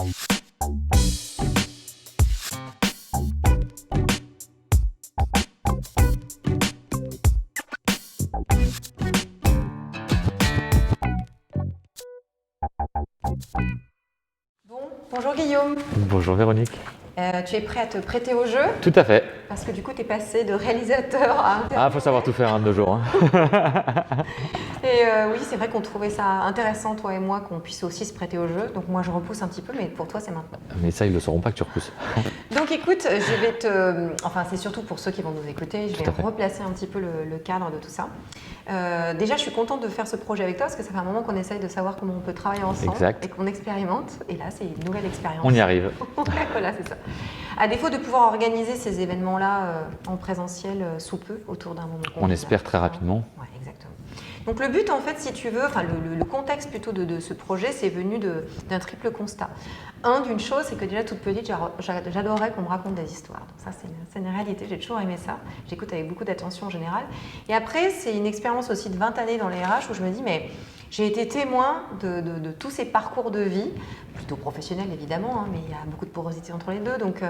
Bon, bonjour Guillaume. Bonjour Véronique. Tu es prêt à te prêter au jeu? Tout à fait. Parce que du coup, tu es passé de réalisateur à interprète. Ah, faut savoir tout faire de nos jours. Et oui, c'est vrai qu'on trouvait ça intéressant, toi et moi, qu'on puisse aussi se prêter au jeu. Donc moi, je repousse un petit peu, mais pour toi, c'est maintenant. Mais ça, ils ne le sauront pas que tu repousses. Donc écoute, je vais te... Enfin, c'est surtout pour ceux qui vont nous écouter. Je Tout vais à fait. replacer un petit peu le cadre de tout ça. Déjà, je suis contente de faire ce projet avec toi parce que ça fait un moment qu'on essaye de savoir comment on peut travailler ensemble. Exact. Et qu'on expérimente. Et là, c'est une nouvelle expérience. On y arrive. Voilà, c'est ça. À défaut de pouvoir organiser ces événements-là en présentiel sous peu, autour d'un moment On convivial. espère très rapidement. Ouais, exactement. Donc le but, en fait, si tu veux, enfin le contexte plutôt de ce projet, c'est venu d'un triple constat. D'une chose, c'est que déjà toute petite, j'adorais qu'on me raconte des histoires. Donc ça, c'est une réalité, j'ai toujours aimé ça. J'écoute avec beaucoup d'attention en général. Et après, c'est une expérience aussi de 20 années dans les RH où je me dis, mais j'ai été témoin de tous ces parcours de vie, plutôt professionnels évidemment, hein, mais il y a beaucoup de porosité entre les deux, donc,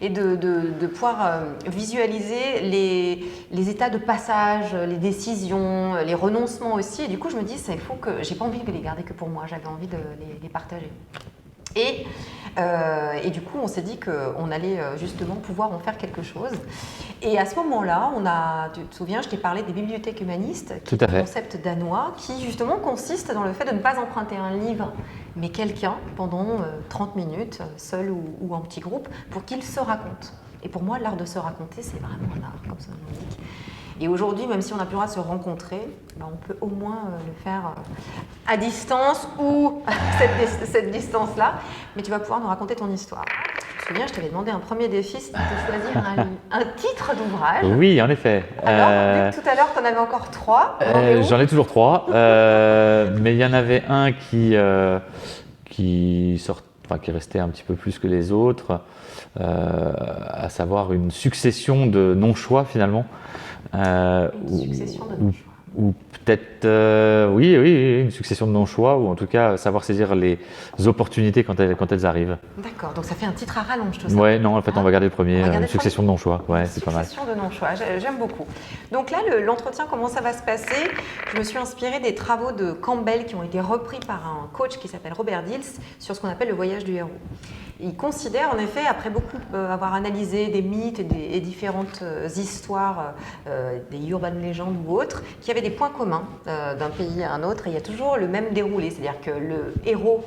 et de pouvoir visualiser les états de passage, les décisions, les renoncements aussi. Et du coup, je me dis, il faut que j'ai pas envie de les garder que pour moi, j'avais envie de les partager. Et du coup, on s'est dit qu'on allait justement pouvoir en faire quelque chose. Et à ce moment-là, tu te souviens, je t'ai parlé des bibliothèques humanistes, qui est un concept danois, qui justement consiste dans le fait de ne pas emprunter un livre, mais quelqu'un pendant 30 minutes, seul ou en petit groupe, pour qu'il se raconte. Et pour moi, l'art de se raconter, c'est vraiment un art, comme ça on dit. Et aujourd'hui, même si on n'a plus le droit de se rencontrer, on peut au moins le faire à distance ou cette distance-là. Mais tu vas pouvoir nous raconter ton histoire. Je me souviens, je t'avais demandé un premier défi, c'était de choisir un titre d'ouvrage. Oui, en effet. Alors, vu que tout à l'heure, tu en avais encore 3. J'en ai toujours 3. Mais il y en avait un qui restait un petit peu plus que les autres, à savoir une succession de non-choix finalement. Une succession de non-choix. Ou peut-être, oui, une succession de non-choix, ou en tout cas savoir saisir les opportunités quand elles arrivent. D'accord, donc ça fait un titre à rallonge tout ça. Ouais, non, en fait, on va garder le premier, une succession de non-choix. Ouais, c'est pas mal. Succession de non-choix, j'aime beaucoup. Donc là, l'entretien, comment ça va se passer? Je me suis inspirée des travaux de Campbell qui ont été repris par un coach qui s'appelle Robert Dills sur ce qu'on appelle le voyage du héros. Il considère en effet, après beaucoup avoir analysé des mythes et différentes histoires, des urban legends ou autres, qu'il y avait des points communs d'un pays à un autre et il y a toujours le même déroulé. C'est-à-dire que le héros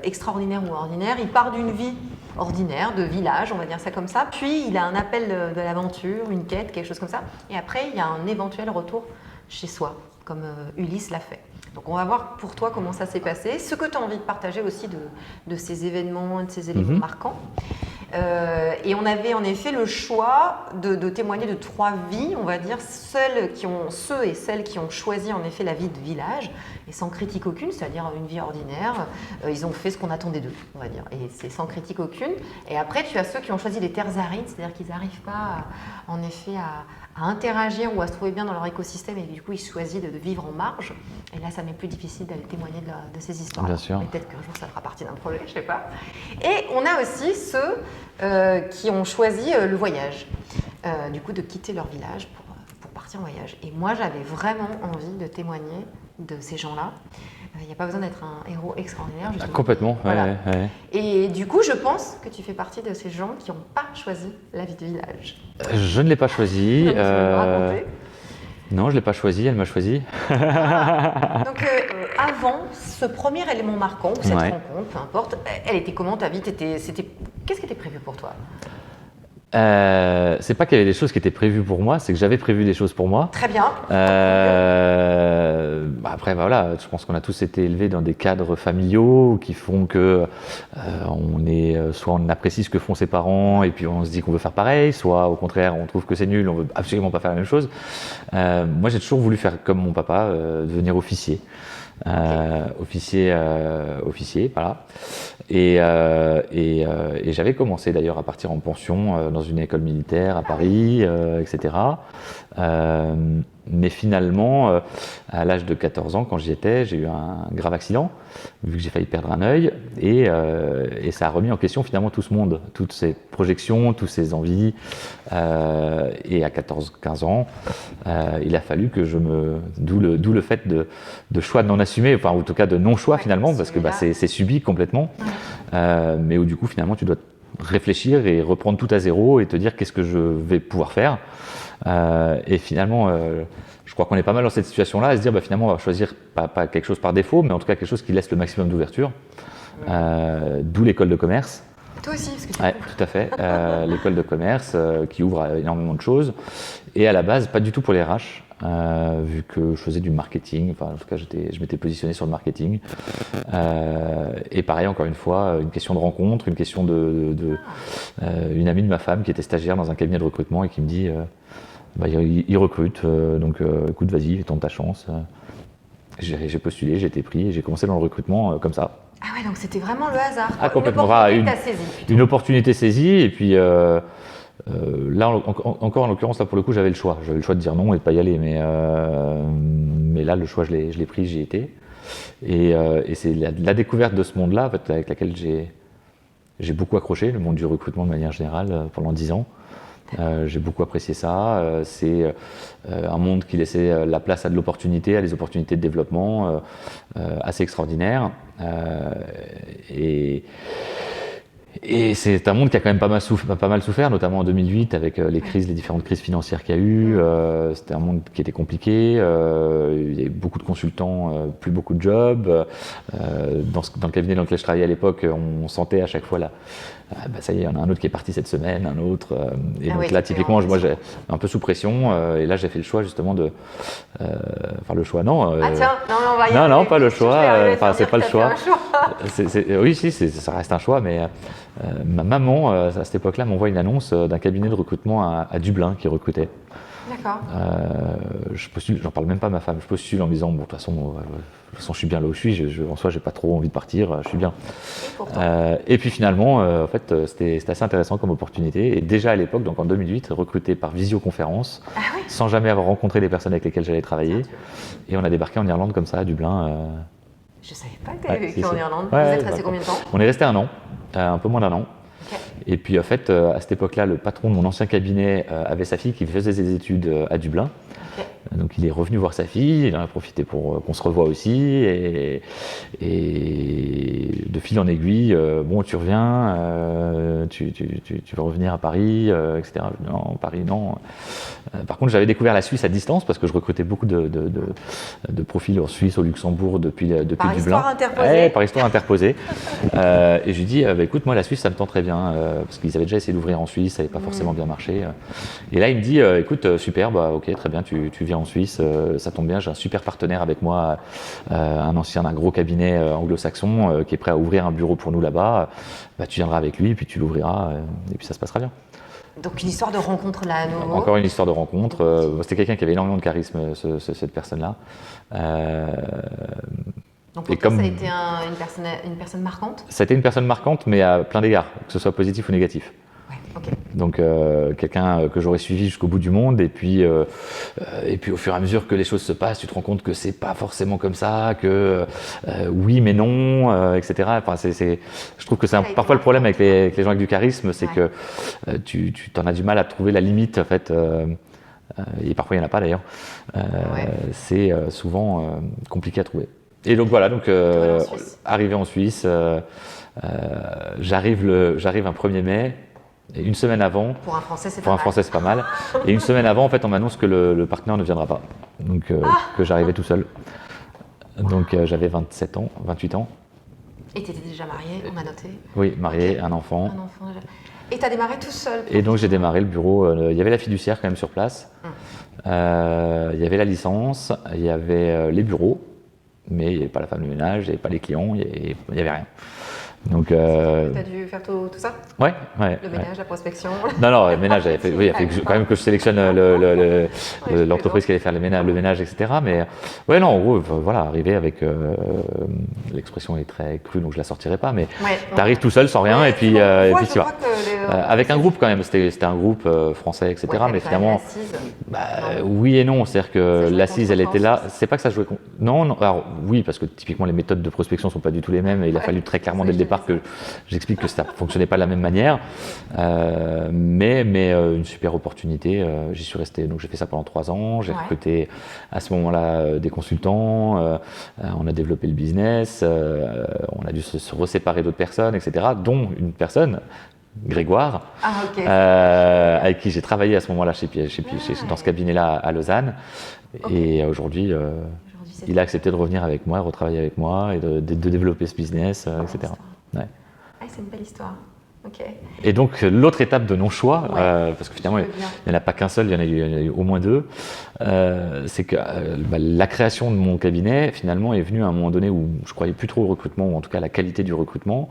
extraordinaire ou ordinaire, il part d'une vie ordinaire, de village, on va dire ça comme ça, puis il a un appel de l'aventure, une quête, quelque chose comme ça, et après il y a un éventuel retour chez soi, comme Ulysse l'a fait. Donc on va voir pour toi comment ça s'est passé, ce que tu as envie de partager aussi de ces événements et de ces éléments marquants. Et on avait en effet le choix de témoigner de 3 vies, on va dire, ceux et celles qui ont choisi en effet la vie de village, et sans critique aucune, c'est-à-dire une vie ordinaire, ils ont fait ce qu'on attendait d'eux, on va dire, et c'est sans critique aucune. Et après, tu as ceux qui ont choisi les terres arides, c'est-à-dire qu'ils n'arrivent pas, en effet, à interagir ou à se trouver bien dans leur écosystème, et du coup, ils choisissent de vivre en marge. Et là, ça m'est plus difficile d'aller témoigner de ces histoires. Bien sûr. Peut-être qu'un jour, ça fera partie d'un projet, je ne sais pas. Et on a aussi ceux qui ont choisi le voyage, du coup, de quitter leur village pour partir en voyage. Et moi, j'avais vraiment envie de témoigner de ces gens-là. Il n'y a pas besoin d'être un héros extraordinaire, justement. Complètement, voilà. Ouais. Et du coup, je pense que tu fais partie de ces gens qui n'ont pas choisi la vie de village. Je ne l'ai pas choisi. Tu peux me raconter ? Non, je ne l'ai pas choisi, elle m'a choisi. Donc, avant ce premier élément marquant, cette rencontre, peu importe, elle était comment ta vie? Qu'est-ce qui était prévu pour toi? C'est pas qu'il y avait des choses qui étaient prévues pour moi, c'est que j'avais prévu des choses pour moi. Très bien. Après, voilà, je pense qu'on a tous été élevés dans des cadres familiaux qui font que soit on apprécie ce que font ses parents et puis on se dit qu'on veut faire pareil, soit au contraire on trouve que c'est nul, on veut absolument pas faire la même chose. Moi, j'ai toujours voulu faire comme mon papa, devenir officier. Officier, voilà. Et j'avais commencé d'ailleurs à partir en pension dans une école militaire à Paris, etc. Mais finalement, à l'âge de 14 ans, quand j'y étais, j'ai eu un grave accident, vu que j'ai failli perdre un œil, et ça a remis en question finalement tout ce monde, toutes ces projections, toutes ces envies. Et à 14-15 ans, il a fallu que d'où le fait de choix de non assumer, enfin en tout cas de non-choix finalement, parce que c'est subi complètement, mais où du coup finalement tu dois réfléchir et reprendre tout à zéro et te dire qu'est-ce que je vais pouvoir faire. Et finalement, je crois qu'on est pas mal dans cette situation-là, à se dire finalement on va choisir pas quelque chose par défaut, mais en tout cas quelque chose qui laisse le maximum d'ouverture. D'où l'école de commerce. Toi aussi, parce que ouais, tout à fait. L'école de commerce qui ouvre à énormément de choses. Et à la base, pas du tout pour les RH, vu que je faisais du marketing. Enfin, en tout cas, je m'étais positionné sur le marketing. Et pareil, encore une fois, une question de rencontre, une question une amie de ma femme qui était stagiaire dans un cabinet de recrutement et qui me dit il recrute, donc écoute, vas-y, tente ta chance. J'ai postulé, j'ai été pris et j'ai commencé dans le recrutement comme ça. Ah ouais, donc c'était vraiment le hasard. Complètement. Une opportunité saisie et puis là, encore en l'occurrence, là pour le coup, j'avais le choix. J'avais le choix de dire non et de pas y aller, mais là, le choix, je l'ai pris, j'y étais. Et c'est la découverte de ce monde-là, en fait, avec laquelle j'ai beaucoup accroché, le monde du recrutement de manière générale, pendant 10 ans. J'ai beaucoup apprécié ça. C'est un monde qui laissait la place à de l'opportunité, à des opportunités de développement assez extraordinaires. Et c'est un monde qui a quand même pas mal souffert, notamment en 2008 avec les différentes crises financières qu'il y a eu. C'était un monde qui était compliqué. Il y avait beaucoup de consultants, plus beaucoup de jobs. Dans le cabinet dans lequel je travaillais à l'époque, on sentait à chaque fois ça y est, il y en a un autre qui est parti cette semaine, un autre. Et donc là, typiquement, moi, j'ai un peu sous pression. Et là, j'ai fait le choix justement enfin, le choix, non. Tiens, non, on va y aller. Non, pas le choix. Enfin, c'est pas le choix. Oui, si, ça reste un choix, mais ma maman, à cette époque-là, m'envoie une annonce d'un cabinet de recrutement à Dublin qui recrutait. D'accord. Je postule, j'en parle même pas à ma femme, je postule en me disant, bon, de toute façon, je suis bien là où je suis, en soi, j'ai pas trop envie de partir, je suis bien. Et puis finalement, en fait, c'était assez intéressant comme opportunité. Et déjà à l'époque, donc en 2008, recruté par visioconférence, sans jamais avoir rencontré les personnes avec lesquelles j'allais travailler. Et on a débarqué en Irlande comme ça, à Dublin. Je savais pas que tu avais vécu en Irlande. Vous êtes resté combien de temps? On est resté 1 an, un peu moins d'1 an. Et puis en fait, à cette époque-là, le patron de mon ancien cabinet avait sa fille qui faisait des études à Dublin. Donc il est revenu voir sa fille, il en a profité pour qu'on se revoie aussi. Et de fil en aiguille, bon, tu reviens, tu veux revenir à Paris, etc. Non, Paris, non. Par contre, j'avais découvert la Suisse à distance parce que je recrutais beaucoup de profils en Suisse, au Luxembourg, depuis Dublin. Par histoire interposée. Par histoire interposée. Et je lui dis, écoute, moi la Suisse, ça me tente très bien, parce qu'ils avaient déjà essayé d'ouvrir en Suisse, ça n'avait pas forcément bien marché. Et là, il me dit, écoute, super, ok, très bien, tu viens en Suisse, ça tombe bien, j'ai un super partenaire avec moi, un ancien d'un gros cabinet anglo-saxon qui est prêt à ouvrir un bureau pour nous là-bas. Tu viendras avec lui, puis tu l'ouvriras, et puis ça se passera bien. Donc une histoire de rencontre là à nouveau. Encore une histoire de rencontre. C'était quelqu'un qui avait énormément de charisme, cette personne-là. Donc pour toi, ça a été une personne marquante? Ça a été une personne marquante, mais à plein d'égards, que ce soit positif ou négatif. Donc quelqu'un que j'aurais suivi jusqu'au bout du monde, et puis au fur et à mesure que les choses se passent, tu te rends compte que c'est pas forcément comme ça, que oui mais non, etc. Enfin, je trouve que c'est parfois le problème avec les gens avec du charisme, c'est que tu t'en as du mal à trouver la limite en fait, et parfois il n'y en a pas d'ailleurs. C'est souvent compliqué à trouver. Et donc voilà, arrivé en Suisse, j'arrive un 1er mai. Et une semaine avant, pour un Français, c'est pas mal. Et une semaine avant, en fait, on m'annonce que le partenaire ne viendra pas, donc que j'arrivais tout seul. Donc j'avais 27 ans, 28 ans. Et tu étais déjà marié, on a noté? Oui, marié, un enfant. Déjà. Et tu as démarré tout seul? Et donc j'ai démarré le bureau. Il y avait la fiduciaire quand même sur place. Il y avait la licence, il y avait les bureaux, mais il n'y avait pas la femme de ménage, il n'y avait pas les clients, il n'y avait rien. Donc, tu as dû faire tout ça? Ouais. Le ménage, la prospection? Non, le ménage, il fallait quand même que je sélectionne l'entreprise qui allait faire le ménage, etc. Mais ouais, non, en gros, voilà, arriver avec, l'expression est très crue, donc je la sortirai pas, mais tu arrives tout seul sans rien, et puis tu vas. Je crois que avec un groupe quand même, c'était un groupe français, etc. Ouais, mais finalement, oui et non, c'est-à-dire que l'assise, elle était là. C'est pas que ça jouait contre. Non, non, alors oui, parce que typiquement les méthodes de prospection sont pas du tout les mêmes et il a fallu très clairement dès le départ que j'explique que ça fonctionnait pas de la même manière. Mais une super opportunité. J'y suis resté, donc j'ai fait ça pendant 3 ans. J'ai recruté à ce moment-là des consultants. On a développé le business. On a dû se reséparer d'autres personnes, etc. Dont une personne. Grégoire, avec qui j'ai travaillé à ce moment-là dans ce cabinet-là à Lausanne. Et aujourd'hui, il a accepté de revenir avec moi, retravailler avec moi et de développer ce business, etc. Ouais. C'est une belle histoire. Okay. Et donc l'autre étape de non-choix, parce que finalement il n'y en a pas qu'un seul, il y en a eu au moins 2, c'est que la création de mon cabinet finalement est venue à un moment donné où je croyais plus trop au recrutement, ou en tout cas à la qualité du recrutement.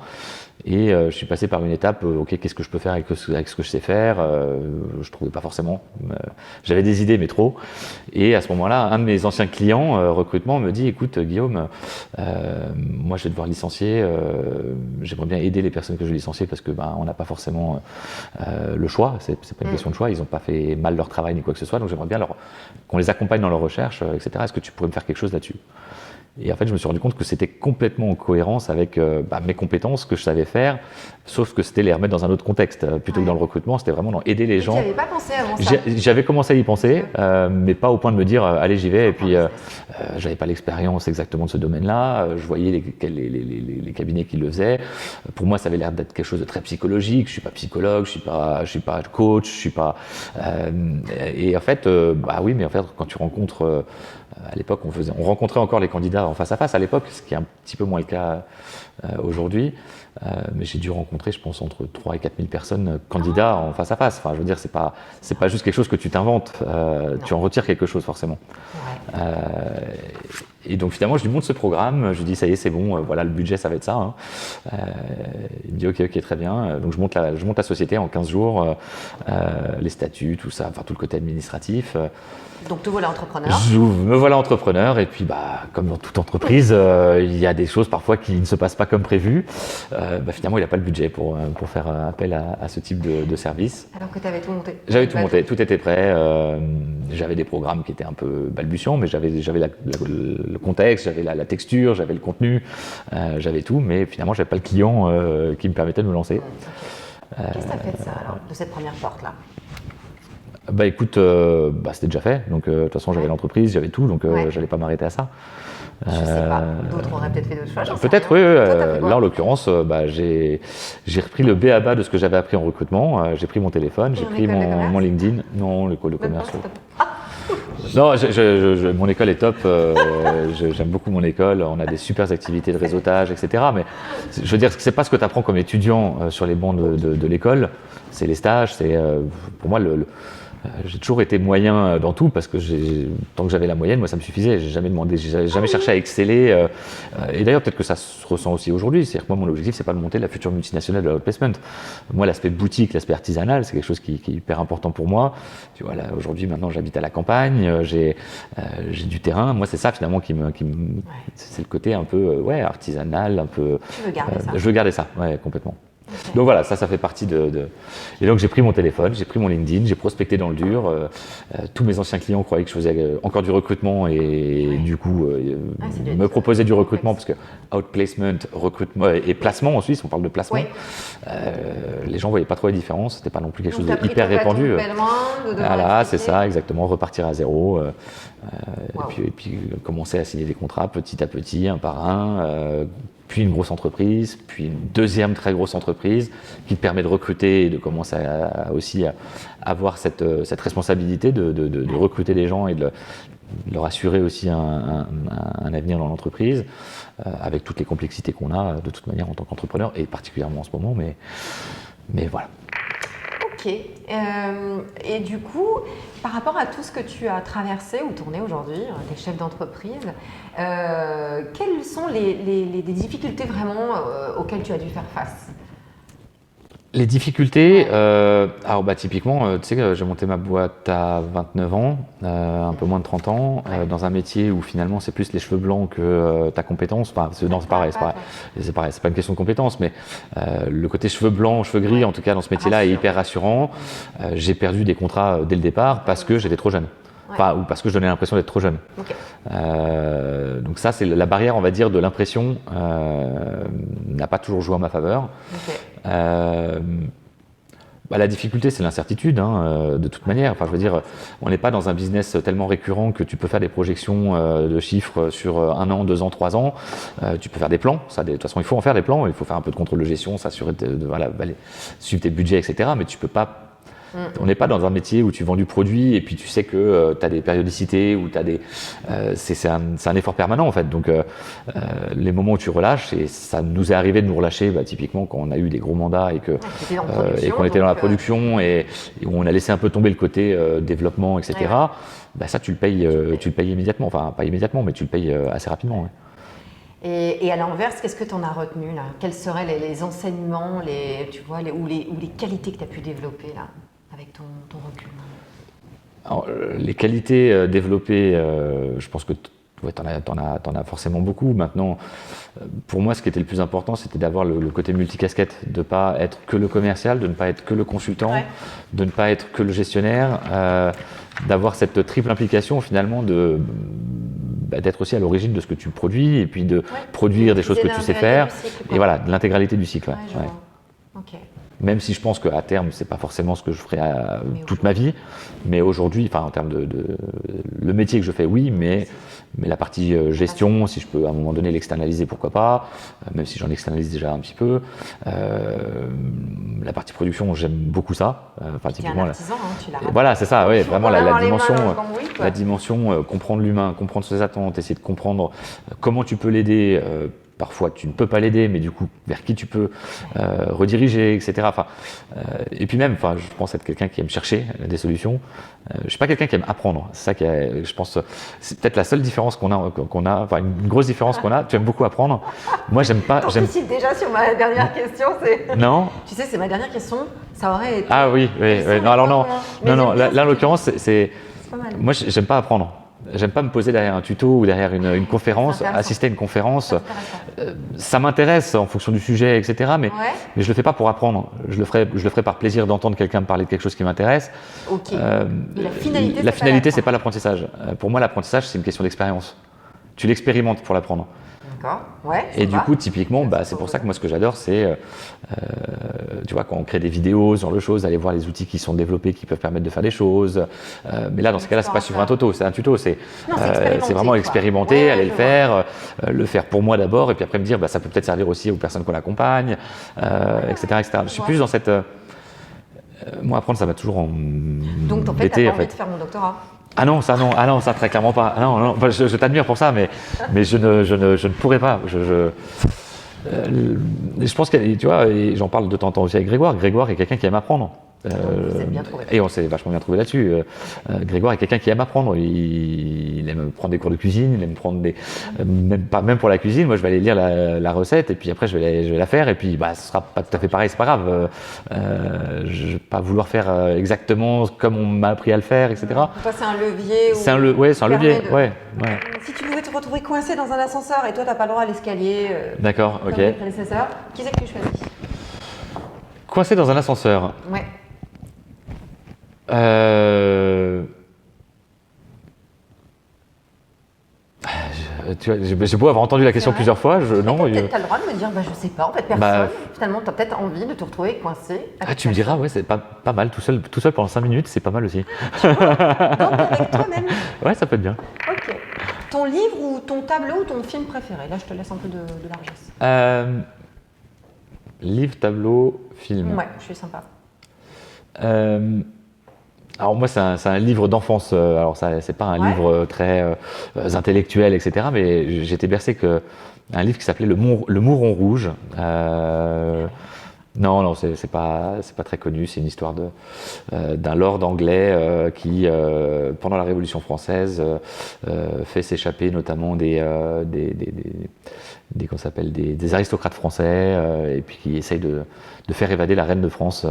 Et je suis passé par une étape, ok, qu'est-ce que je peux faire avec ce que je sais faire, je trouvais pas forcément, j'avais des idées mais trop. Et à ce moment-là, un de mes anciens clients recrutement me dit, écoute Guillaume, moi je vais devoir licencier, j'aimerais bien aider les personnes que je vais licencier parce que on n'a pas forcément le choix, c'est pas une question de choix, ils n'ont pas fait mal leur travail ni quoi que ce soit, donc j'aimerais bien qu'on les accompagne dans leur recherche, etc. Est-ce que tu pourrais me faire quelque chose là-dessus ? Et en fait, je me suis rendu compte que c'était complètement en cohérence avec mes compétences que je savais faire, sauf que c'était les remettre dans un autre contexte. Plutôt que dans le recrutement, c'était vraiment dans aider les gens. Tu n'y avais pas pensé avant ça ? J'avais commencé à y penser, mais pas au point de me dire allez, j'y vais. Et puis, j'avais pas l'expérience exactement de ce domaine-là. Je voyais les cabinets qui le faisaient. Pour moi, ça avait l'air d'être quelque chose de très psychologique. Je suis pas psychologue, je suis pas coach, je suis pas. Et en fait, oui, mais en fait, quand tu rencontres à l'époque, on rencontrait encore les candidats en face à face à l'époque, ce qui est un petit peu moins le cas aujourd'hui. Mais j'ai dû rencontrer, je pense, entre 3 et 4 000 personnes candidats en face à face. Enfin, je veux dire, c'est pas juste quelque chose que tu t'inventes. Tu en retires quelque chose forcément. Ouais. Et donc finalement, je lui montre ce programme. Je lui dis, ça y est, c'est bon. Voilà, le budget, ça va être ça. Hein. Il me dit, ok, très bien. Donc je monte la société en 15 jours, les statuts, tout ça, enfin tout le côté administratif. Donc te voilà entrepreneur. Me voilà entrepreneur et puis comme dans toute entreprise, il y a des choses parfois qui ne se passent pas comme prévu. Finalement, il n'a pas le budget pour faire appel à ce type de service. Alors que tu avais tout monté. J'avais tout monté, tout était prêt. J'avais des programmes qui étaient un peu balbutiants, mais j'avais le contexte, j'avais la texture, j'avais le contenu, j'avais tout, mais finalement, j'avais pas le client qui me permettait de me lancer. Qu'est-ce que tu as fait de ça alors, de cette première porte-là ? Écoute, c'était déjà fait. Donc, de toute façon, j'avais l'entreprise, j'avais tout, donc j'allais pas m'arrêter à ça. Je sais pas, d'autres auraient peut-être fait d'autres choix. Peut-être, oui. Là, en l'occurrence, j'ai repris le b.a.-ba de ce que j'avais appris en recrutement. J'ai pris mon téléphone, j'ai pris mon LinkedIn. Non, l'école de commerce. Non, mon école est top. J'aime beaucoup mon école. On a des super activités de réseautage, etc. Mais je veux dire, c'est pas ce que tu apprends comme étudiant sur les bancs de l'école. C'est les stages. C'est pour moi j'ai toujours été moyen dans tout parce que tant que j'avais la moyenne, moi ça me suffisait. J'ai jamais cherché à exceller. Et d'ailleurs, peut-être que ça se ressent aussi aujourd'hui. C'est-à-dire que moi, mon objectif, c'est pas de monter la future multinationale de l'outplacement. Moi, l'aspect boutique, l'aspect artisanal, c'est quelque chose qui est hyper important pour moi. Tu vois, là, aujourd'hui, maintenant, j'habite à la campagne, j'ai du terrain. Moi, c'est ça finalement c'est le côté un peu artisanal, un peu. Tu veux garder ça. Je veux garder ça, complètement. Okay. Donc voilà, ça fait partie Et donc j'ai pris mon téléphone, j'ai pris mon LinkedIn, j'ai prospecté dans le dur. Tous mes anciens clients croyaient que je faisais encore du recrutement et du coup me proposaient du recrutement parce que outplacement, recrutement et placement en Suisse, on parle de placement. Oui. Les gens voyaient pas trop la différence, c'était pas non plus quelque chose d'hyper répandu. Voilà, c'est ça, exactement, repartir à zéro. Et puis commencer à signer des contrats petit à petit, un par un. Puis une grosse entreprise, puis une deuxième très grosse entreprise qui te permet de recruter et de commencer aussi à avoir cette responsabilité de recruter des gens et de leur assurer aussi un avenir dans l'entreprise, avec toutes les complexités qu'on a de toute manière en tant qu'entrepreneur, et particulièrement en ce moment, mais voilà. Ok. Et du coup, par rapport à tout ce que tu as traversé ou tourné aujourd'hui, des chefs d'entreprise, quelles sont les difficultés vraiment auxquelles tu as dû faire face ? Les difficultés, alors typiquement, tu sais, j'ai monté ma boîte à 29 ans, un peu moins de 30 ans, dans un métier où finalement c'est plus les cheveux blancs que ta compétence. Enfin, non, c'est pareil, c'est pas une question de compétence, mais le côté cheveux blancs, cheveux gris, en tout cas dans ce métier-là, est hyper rassurant. J'ai perdu des contrats dès le départ parce que j'étais trop jeune. Enfin, ou parce que je donnais l'impression d'être trop jeune. Okay. Donc ça, c'est la barrière, on va dire, de l'impression, n'a pas toujours joué en ma faveur. Okay. La difficulté, c'est l'incertitude, de toute manière. Enfin, je veux dire, on n'est pas dans un business tellement récurrent que tu peux faire des projections de chiffres sur 1 an, 2 ans, 3 ans. Tu peux faire des plans. Ça, de toute façon, il faut en faire des plans. Il faut faire un peu de contrôle de gestion, s'assurer de suivre tes budgets, etc. Mais tu peux pas. On n'est pas dans un métier où tu vends du produit et puis tu sais que tu as des périodicités ou tu as des. C'est un effort permanent en fait. Donc les moments où tu relâches, et ça nous est arrivé de nous relâcher typiquement quand on a eu des gros mandats et qu'on était dans la production et où on a laissé un peu tomber le côté développement, etc. Ouais. Ça tu le payes immédiatement. Enfin pas immédiatement, mais tu le payes assez rapidement. Ouais. Et à l'inverse, qu'est-ce que tu en as retenu là? Quels seraient les enseignements, ou les qualités que tu as pu développer là, avec ton recul? Alors, les qualités développées, je pense que t'en as forcément beaucoup. Maintenant, pour moi, ce qui était le plus important, c'était d'avoir le côté multicasquette, de ne pas être que le commercial, de ne pas être que le consultant, de ne pas être que le gestionnaire, d'avoir cette triple implication finalement d'être aussi à l'origine de ce que tu produis et puis de produire des choses que tu sais faire. Et voilà, de l'intégralité du cycle. Okay. Même si je pense qu'à terme, c'est pas forcément ce que je ferai toute ma vie, mais aujourd'hui, en termes le métier que je fais, oui, mais la partie gestion, si je peux à un moment donné l'externaliser, pourquoi pas, même si j'en externalise déjà un petit peu. La partie production, j'aime beaucoup ça. Typiquement, un artisan, tu l'as raconté. Voilà, c'est ça, oui, vraiment la dimension, comprendre l'humain, comprendre ses attentes, essayer de comprendre comment tu peux l'aider. Parfois, tu ne peux pas l'aider, mais du coup, vers qui tu peux rediriger, etc. Et puis même, je pense être quelqu'un qui aime chercher des solutions. Je ne suis pas quelqu'un qui aime apprendre. C'est ça qui est, je pense, c'est peut-être la seule différence qu'on a, une grosse différence qu'on a. Tu aimes beaucoup apprendre. Moi, j'aime pas. J'anticipe déjà sur ma dernière question. Non. Tu sais, c'est ma dernière question. Ça aurait été. Ah oui. Non, alors non. Là, en l'occurrence, c'est. Moi, j'aime pas apprendre. J'aime pas me poser derrière un tuto ou derrière une conférence, assister à une conférence. Ça m'intéresse en fonction du sujet, etc. Mais je le fais pas pour apprendre. Je le ferai par plaisir d'entendre quelqu'un me parler de quelque chose qui m'intéresse. Okay. La finalité, c'est pas l'apprentissage. Pour moi, l'apprentissage, c'est une question d'expérience. Tu l'expérimentes pour l'apprendre. Et du coup, typiquement, c'est pour ça que moi, ce que j'adore, c'est, tu vois, quand on crée des vidéos, ce genre de choses, aller voir les outils qui sont développés, qui peuvent permettre de faire des choses. Mais là, dans ce cas-là, c'est pas suivre un tuto, c'est c'est vraiment expérimenter, aller le faire pour moi d'abord, et puis après me dire, ça peut peut-être servir aussi aux personnes qu'on accompagne, etc. Je suis plus dans cette. Moi, apprendre, ça m'a toujours embêté. Donc, en fait, t'as pas envie de faire mon doctorat? Ah non, ça très clairement pas. Non, je t'admire pour ça, mais je ne pourrais pas. Je pense que, tu vois, et j'en parle de temps en temps aussi avec Grégoire. Grégoire est quelqu'un qui aime apprendre. Et on s'est vachement bien trouvé là-dessus. Grégoire est quelqu'un qui aime apprendre. Il aime prendre des cours de cuisine, il aime prendre même pour la cuisine. Moi, je vais aller lire la recette et puis après, je vais la faire. Et puis, ce sera pas tout à fait pareil, c'est pas grave. Je vais pas vouloir faire exactement comme on m'a appris à le faire, etc. C'est un levier. C'est un levier. Ouais. Si tu pouvais te retrouver coincé dans un ascenseur et toi, t'as pas le droit à l'escalier. D'accord, ok. Tes prédécesseurs, qui c'est que tu choisis? Coincé dans un ascenseur. Ouais. Tu vois, j'ai beau avoir entendu la question plusieurs fois, non. Tu as le droit de me dire, je sais pas, en fait, personne. Finalement, tu as peut-être envie de te retrouver coincé. Tu me diras, c'est pas mal, tout seul pendant 5 minutes, c'est pas mal aussi. Donc, avec toi-même. Ouais, ça peut être bien. Ok. Ton livre ou ton tableau ou ton film préféré? Là, je te laisse un peu de largesse. Livre, tableau, film. Ouais, je suis sympa. Alors moi, c'est un livre d'enfance. Alors ça, c'est pas un livre très intellectuel, etc. Mais j'étais bercé un livre qui s'appelait Le Mouron Rouge. Non, c'est pas très connu. C'est une histoire d'un lord anglais qui, pendant la Révolution française, fait s'échapper notamment des qu'on s'appelle des aristocrates français, et puis qui essayent de faire évader la reine de France,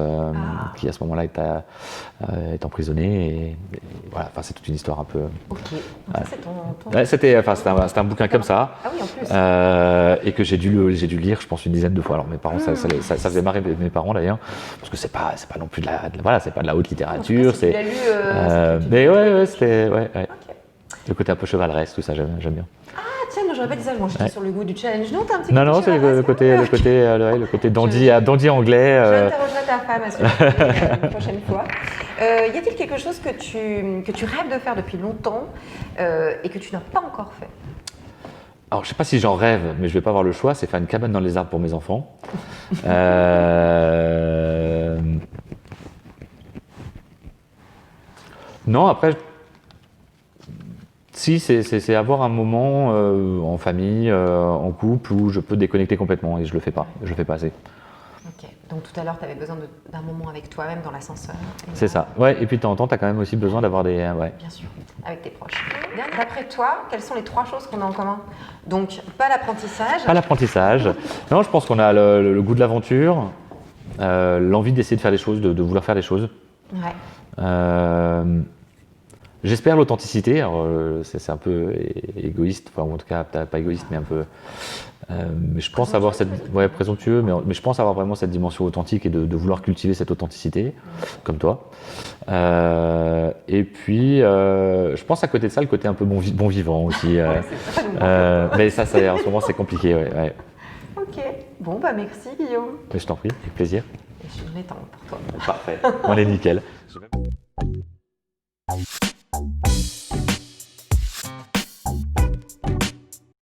qui à ce moment-là est emprisonnée. Et voilà, enfin, c'est toute une histoire un peu. Ok. Donc ça, c'est ton... Ouais, c'était un bouquin comme ça. Ah oui, en plus. Et que j'ai dû lire, je pense, une dizaine de fois. Alors mes parents, ça faisait marrer mes parents d'ailleurs, parce que c'est pas non plus voilà, c'est pas de la haute littérature. Tu l'as lu. Mais ouais, c'était ouais. Ok. Le côté un peu chevaleresque, tout ça, j'aime bien. Ah tiens, moi j'aurais pas dit ça, moi j'étais sur le goût du challenge. Non, t'as un petit Non, c'est le côté dandy anglais. J'interrogerai ta femme à ce sujet une prochaine fois. Y a-t-il quelque chose que tu rêves de faire depuis longtemps et que tu n'as pas encore fait? Alors, je sais pas si j'en rêve, mais je vais pas avoir le choix, c'est faire une cabane dans les arbres pour mes enfants. Non, après, si, c'est avoir un moment en famille, en couple, où je peux déconnecter complètement, et je le fais pas assez. Ok, donc tout à l'heure, tu avais besoin d'un moment avec toi-même dans l'ascenseur. C'est ça, ouais, et puis de temps en temps, tu as quand même aussi besoin d'avoir des... ouais. Bien sûr, avec tes proches. D'après toi, quelles sont les 3 choses qu'on a en commun? Donc, pas l'apprentissage. Pas l'apprentissage. Non, je pense qu'on a le goût de l'aventure, l'envie d'essayer de faire des choses, de vouloir faire des choses. Ouais. J'espère l'authenticité, alors c'est un peu égoïste, enfin en tout cas pas égoïste, mais un peu. Mais je pense avoir présomptueux, mais je pense avoir vraiment cette dimension authentique et de vouloir cultiver cette authenticité, comme toi. Et puis, je pense à côté de ça, le côté un peu bon vivant aussi. Mais ça, en ce moment, c'est compliqué. Ouais. Ok, bon, bah merci Guillaume. Mais je t'en prie, avec plaisir. Et je m'étends pour toi. Parfait, on est nickel.